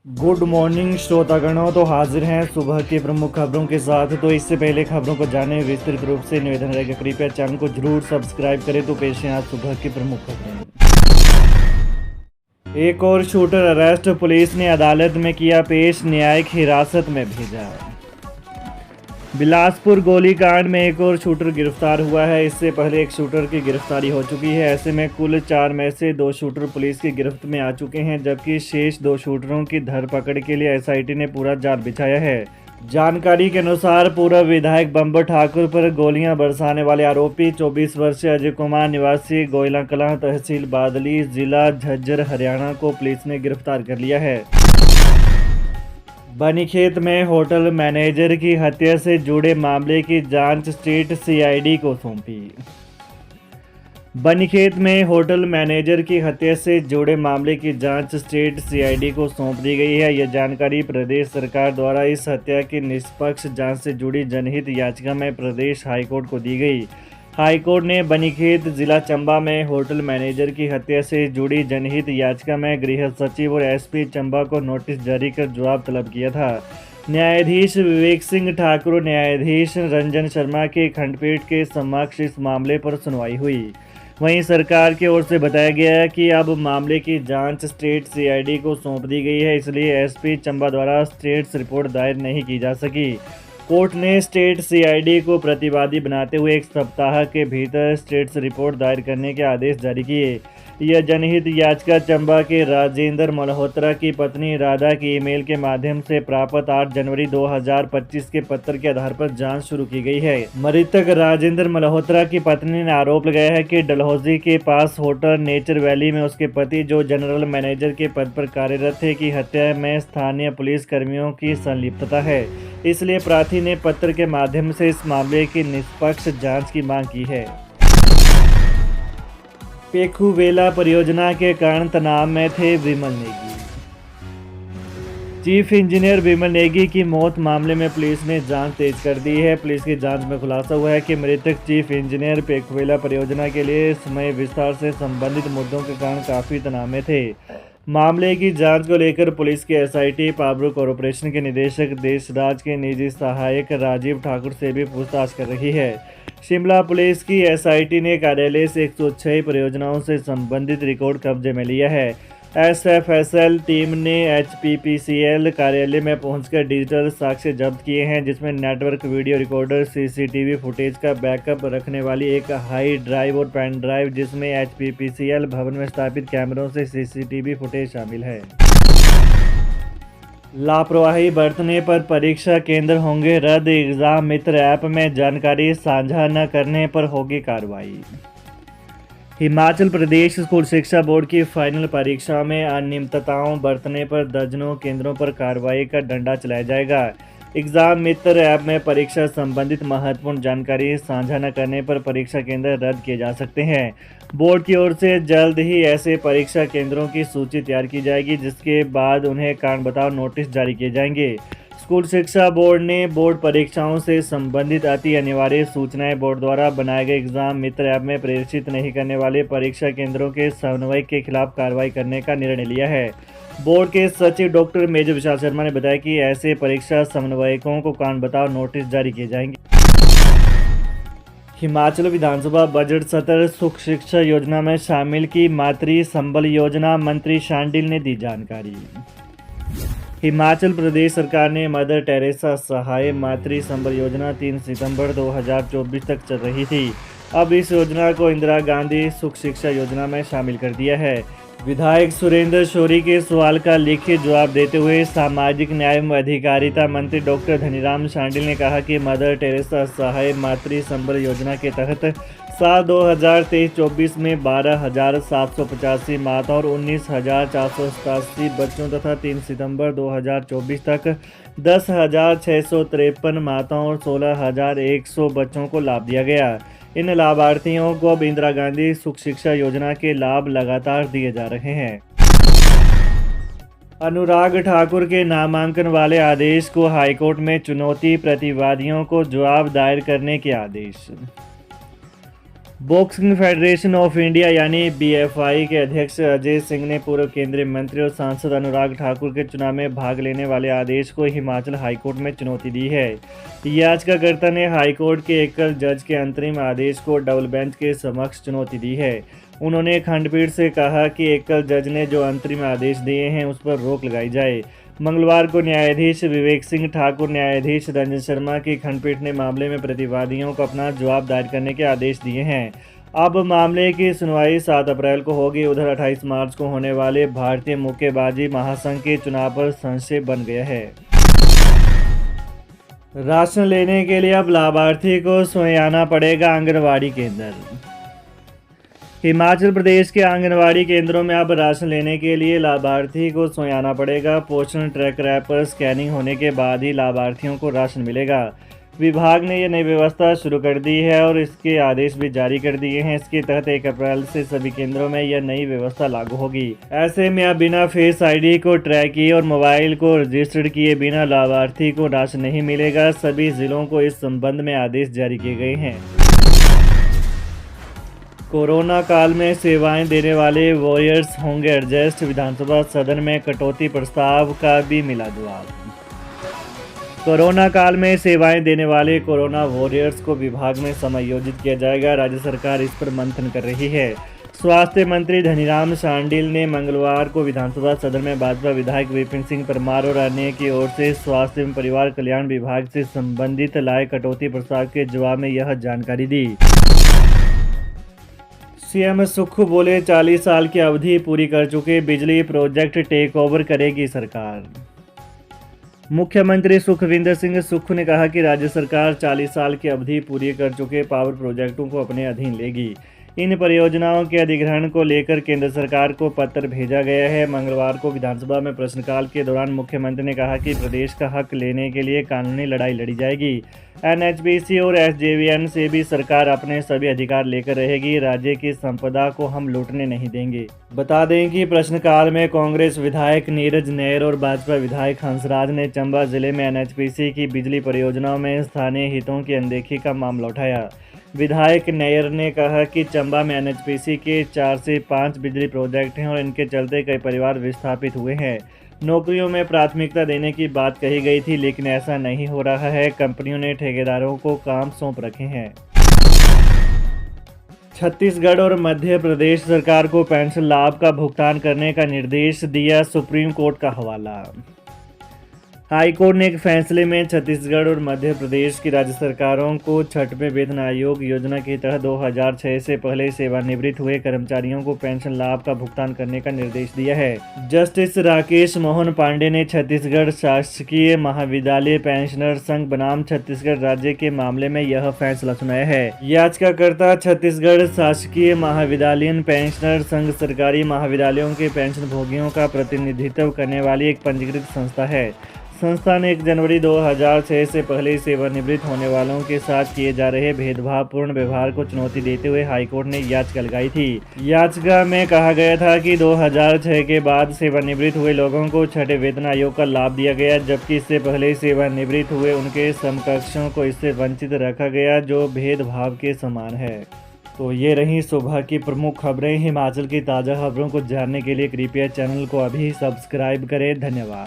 Good morning श्रोतागणों। तो हाजिर हैं सुबह की प्रमुख खबरों के साथ। तो इससे पहले खबरों को जाने विस्तृत रूप से निवेदन रहेगा, कृपया चैनल को जरूर सब्सक्राइब करें। तो पेश है आज सुबह की प्रमुख खबरें। एक और शूटर अरेस्ट, पुलिस ने अदालत में किया पेश, न्यायिक हिरासत में भेजा। बिलासपुर गोलीकांड में एक और शूटर गिरफ्तार हुआ है। इससे पहले एक शूटर की गिरफ्तारी हो चुकी है। ऐसे में कुल 4 में से 2 शूटर पुलिस की गिरफ्त में आ चुके हैं, जबकि शेष 2 शूटरों की धरपकड़ के लिए एसआईटी ने पूरा जाल बिछाया है। जानकारी के अनुसार पूर्व विधायक बंबर ठाकुर पर गोलियां बरसाने वाले आरोपी 24 वर्षीय अजय कुमार निवासी गोयला कलां, तहसील बादली, जिला झज्जर, हरियाणा को पुलिस ने गिरफ्तार कर लिया है। बनीखेत में होटल मैनेजर की हत्या से जुड़े मामले की जांच स्टेट सीआईडी को सौंपी। बनीखेत में होटल मैनेजर की हत्या से जुड़े मामले की जांच स्टेट सीआईडी को सौंप दी गई है। यह जानकारी प्रदेश सरकार द्वारा इस हत्या की निष्पक्ष जांच से जुड़ी जनहित याचिका में प्रदेश हाईकोर्ट को दी गई। हाईकोर्ट ने बनीखेत जिला चंबा में होटल मैनेजर की हत्या से जुड़ी जनहित याचिका में गृह सचिव और एसपी चंबा को नोटिस जारी कर जवाब तलब किया था। न्यायाधीश विवेक सिंह ठाकुर और न्यायाधीश रंजन शर्मा के खंडपीठ के समक्ष इस मामले पर सुनवाई हुई। वहीं सरकार की ओर से बताया गया कि अब मामले की जांच स्टेट सीआईडी को सौंप दी गई है, इसलिए एसपी चंबा द्वारा स्टेट्स रिपोर्ट दायर नहीं की जा सकी। कोर्ट ने स्टेट सीआईडी को प्रतिवादी बनाते हुए 1 सप्ताह के भीतर स्टेट्स रिपोर्ट दायर करने के आदेश जारी किए। यह जनहित याचिका चंबा के राजेंद्र मल्होत्रा की पत्नी राधा की ईमेल के माध्यम से प्राप्त 8 जनवरी 2025 के पत्र के आधार पर जांच शुरू की गई है। मृतक राजेंद्र मल्होत्रा की पत्नी ने आरोप लगाया है कि डलहौजी के पास होटल नेचर वैली में उसके पति, जो जनरल मैनेजर के पद पर कार्यरत थे, की हत्या में स्थानीय पुलिस कर्मियों की संलिप्तता है। इसलिए प्रार्थी ने पत्र के माध्यम से इस मामले की निष्पक्ष जांच की मांग की है। पेखुवेला परियोजना के कारण तनाव में थे विमल नेगी। चीफ इंजीनियर विमल नेगी की मौत मामले में पुलिस ने जांच तेज कर दी है। पुलिस की जांच में खुलासा हुआ है कि मृतक चीफ इंजीनियर पेखुवेला परियोजना के लिए समय विस्तार से संबंधित मुद्दों के कारण काफी तनाव में थे। मामले की जांच को लेकर पुलिस की एसआईटी पाब्रो कॉरपोरेशन के निदेशक देशराज के निजी सहायक राजीव ठाकुर से भी पूछताछ कर रही है। शिमला पुलिस की एसआईटी ने कार्यालय से 106 परियोजनाओं से संबंधित रिकॉर्ड कब्जे में लिया है। एसएफएसएल टीम ने एचपीपीसीएल कार्यालय में पहुंचकर डिजिटल साक्ष्य जब्त किए हैं, जिसमें network, video recorder, CCTV footage का बैकअप रखने वाली एक हाई ड्राइव और पेन ड्राइव, जिसमें एचपीपीसीएल भवन में स्थापित कैमरों से सीसीटीवी फुटेज शामिल है। लापरवाही बरतने पर परीक्षा केंद्र होंगे रद्द, एग्जाम मित्र ऐप में जानकारी साझा न करने पर होगी कार्रवाई। हिमाचल प्रदेश स्कूल शिक्षा बोर्ड की फाइनल परीक्षा में अनियमितताओं बरतने पर दर्जनों केंद्रों पर कार्रवाई का डंडा चलाया जाएगा। एग्जाम मित्र ऐप में परीक्षा संबंधित महत्वपूर्ण जानकारी साझा न करने पर परीक्षा केंद्र रद्द किए जा सकते हैं। बोर्ड की ओर से जल्द ही ऐसे परीक्षा केंद्रों की सूची तैयार की जाएगी, जिसके बाद उन्हें कारण बताओ नोटिस जारी किए जाएंगे। स्कूल शिक्षा बोर्ड ने बोर्ड परीक्षाओं से संबंधित अति अनिवार्य सूचनाएं बोर्ड द्वारा बनाए गए एग्जाम मित्र ऐप में प्रदर्शित नहीं करने वाले परीक्षा केंद्रों के समन्वय के खिलाफ कार्रवाई करने का निर्णय लिया है। बोर्ड के सचिव डॉक्टर मेजर विशाल शर्मा ने बताया कि ऐसे परीक्षा समन्वयकों को कारण बताओ नोटिस जारी किए जाएंगे। हिमाचल विधानसभा बजट सत्र, सुख शिक्षा योजना में शामिल की मातृ संबल योजना, मंत्री शांडिल ने दी जानकारी। हिमाचल प्रदेश सरकार ने मदर टेरेसा सहाय मातृ संबल योजना 3 सितंबर 2024 तक चल रही थी। अब इस योजना को इंदिरा गांधी सुख शिक्षा योजना में शामिल कर दिया है। विधायक सुरेंद्र शौरी के सवाल का लिखित जवाब देते हुए सामाजिक न्याय एवं अधिकारिता मंत्री डॉक्टर धनीराम शांडिल ने कहा कि मदर टेरेसा सहाय मातृ संबल योजना के तहत साल 2023-24 में 12,785 माताओं और 19,487 बच्चों तथा 3 सितंबर 2024 तक 10,653 माताओं और 16,100 बच्चों को लाभ दिया गया। इन लाभार्थियों को अब इंदिरा गांधी सुख शिक्षा योजना के लाभ लगातार दिए जा रहे हैं। अनुराग ठाकुर के नामांकन वाले आदेश को हाईकोर्ट में चुनौती, प्रतिवादियों को जवाब दायर करने के आदेश। बॉक्सिंग फेडरेशन ऑफ इंडिया यानी बीएफआई के अध्यक्ष अजय सिंह ने पूर्व केंद्रीय मंत्री और सांसद अनुराग ठाकुर के चुनाव में भाग लेने वाले आदेश को हिमाचल हाईकोर्ट में चुनौती दी है। याचिकाकर्ता ने हाईकोर्ट के एकल जज के अंतरिम आदेश को डबल बेंच के समक्ष चुनौती दी है। उन्होंने खंडपीठ से कहा कि एकल जज ने जो अंतरिम आदेश दिए हैं उस पर रोक लगाई जाए। मंगलवार को न्यायाधीश विवेक सिंह ठाकुर, न्यायाधीश रंजन शर्मा की खंडपीठ ने मामले में प्रतिवादियों को अपना जवाब दायर करने के आदेश दिए हैं। अब मामले की सुनवाई 7 अप्रैल को होगी। उधर 28 मार्च को होने वाले भारतीय मुक्केबाजी महासंघ के चुनाव पर संशय बन गया है। राशन लेने के लिए अब लाभार्थी को स्वयं आना पड़ेगा आंगनवाड़ी केंद्र। हिमाचल प्रदेश के आंगनवाड़ी केंद्रों में अब राशन लेने के लिए लाभार्थी को स्वयं आना पड़ेगा। पोषण ट्रैकर ऐप पर स्कैनिंग होने के बाद ही लाभार्थियों को राशन मिलेगा। विभाग ने यह नई व्यवस्था शुरू कर दी है और इसके आदेश भी जारी कर दिए हैं। इसके तहत 1 अप्रैल से सभी केंद्रों में यह नई व्यवस्था लागू होगी। ऐसे में अब बिना फेस आईडी को ट्रैक किए और मोबाइल को रजिस्टर्ड किए बिना लाभार्थी को राशन नहीं मिलेगा। सभी जिलों को इस संबंध में आदेश जारी किए गए हैं। कोरोना काल में सेवाएं देने वाले वॉरियर्स होंगे एडजस्ट। विधानसभा सदन में कटौती प्रस्ताव का भी मिला जवाब। कोरोना काल में सेवाएं देने वाले कोरोना वॉरियर्स को विभाग में समायोजित किया जाएगा। राज्य सरकार इस पर मंथन कर रही है। स्वास्थ्य मंत्री धनीराम शांडिल ने मंगलवार को विधानसभा सदन में भाजपा विधायक विपिन सिंह परमार और अन्य की ओर से स्वास्थ्य एवं परिवार कल्याण विभाग से संबंधित लाए कटौती प्रस्ताव के जवाब में यह जानकारी दी। सीएम सुक्खू बोले 40 साल की अवधि पूरी कर चुके बिजली प्रोजेक्ट टेक ओवर करेगी सरकार। मुख्यमंत्री सुखविंदर सिंह सुक्खू ने कहा कि राज्य सरकार 40 साल की अवधि पूरी कर चुके पावर प्रोजेक्टों को अपने अधीन लेगी। इन परियोजनाओं के अधिग्रहण को लेकर केंद्र सरकार को पत्र भेजा गया है। मंगलवार को विधानसभा में प्रश्नकाल के दौरान मुख्यमंत्री ने कहा कि प्रदेश का हक लेने के लिए कानूनी लड़ाई लड़ी जाएगी। एनएचपीसी और एसजेवीएन से भी सरकार अपने सभी अधिकार लेकर रहेगी। राज्य की संपदा को हम लूटने नहीं देंगे। बता दें कि प्रश्नकाल में कांग्रेस विधायक नीरज नैयर और भाजपा विधायक हंसराज ने चंबा जिले में एनएचपीसी की बिजली परियोजनाओं में स्थानीय हितों की अनदेखी का मामला उठाया। विधायक नैयर ने कहा कि चंबा में एनएचपीसी के 4 से 5 बिजली प्रोजेक्ट हैं और इनके चलते कई परिवार विस्थापित हुए हैं। नौकरियों में प्राथमिकता देने की बात कही गई थी, लेकिन ऐसा नहीं हो रहा है। कंपनियों ने ठेकेदारों को काम सौंप रखे हैं। छत्तीसगढ़ और मध्य प्रदेश सरकार को पेंशन लाभ का भुगतान करने का निर्देश दिया, सुप्रीम कोर्ट का हवाला। हाईकोर्ट ने एक फैसले में छत्तीसगढ़ और मध्य प्रदेश की राज्य सरकारों को 6वें वेतन आयोग योजना के तहत 2006 से पहले सेवानिवृत्त हुए कर्मचारियों को पेंशन लाभ का भुगतान करने का निर्देश दिया है। जस्टिस राकेश मोहन पांडे ने छत्तीसगढ़ शासकीय महाविद्यालय पेंशनर संघ बनाम छत्तीसगढ़ राज्य के मामले में यह फैसला सुनाया है। याचिकाकर्ता छत्तीसगढ़ शासकीय महाविद्यालयन पेंशनर संघ सरकारी महाविद्यालयों के पेंशन भोगियों का प्रतिनिधित्व करने वाली एक पंजीकृत संस्था है। संस्था ने 1 जनवरी 2006 से पहले सेवानिवृत्त होने वालों के साथ किए जा रहे भेदभावपूर्ण व्यवहार को चुनौती देते हुए हाईकोर्ट ने याचिका लगाई थी। याचिका में कहा गया था कि 2006 के बाद सेवानिवृत्त हुए लोगों को 6वें वेतन आयोग का लाभ दिया गया, जबकि इससे पहले सेवानिवृत्त हुए उनके समकक्षों को इससे वंचित रखा गया, जो भेदभाव के समान है। तो ये रही सुबह की प्रमुख खबरें। हिमाचल की ताज़ा खबरों को जानने के लिए कृपया चैनल को अभी सब्सक्राइब करें। धन्यवाद।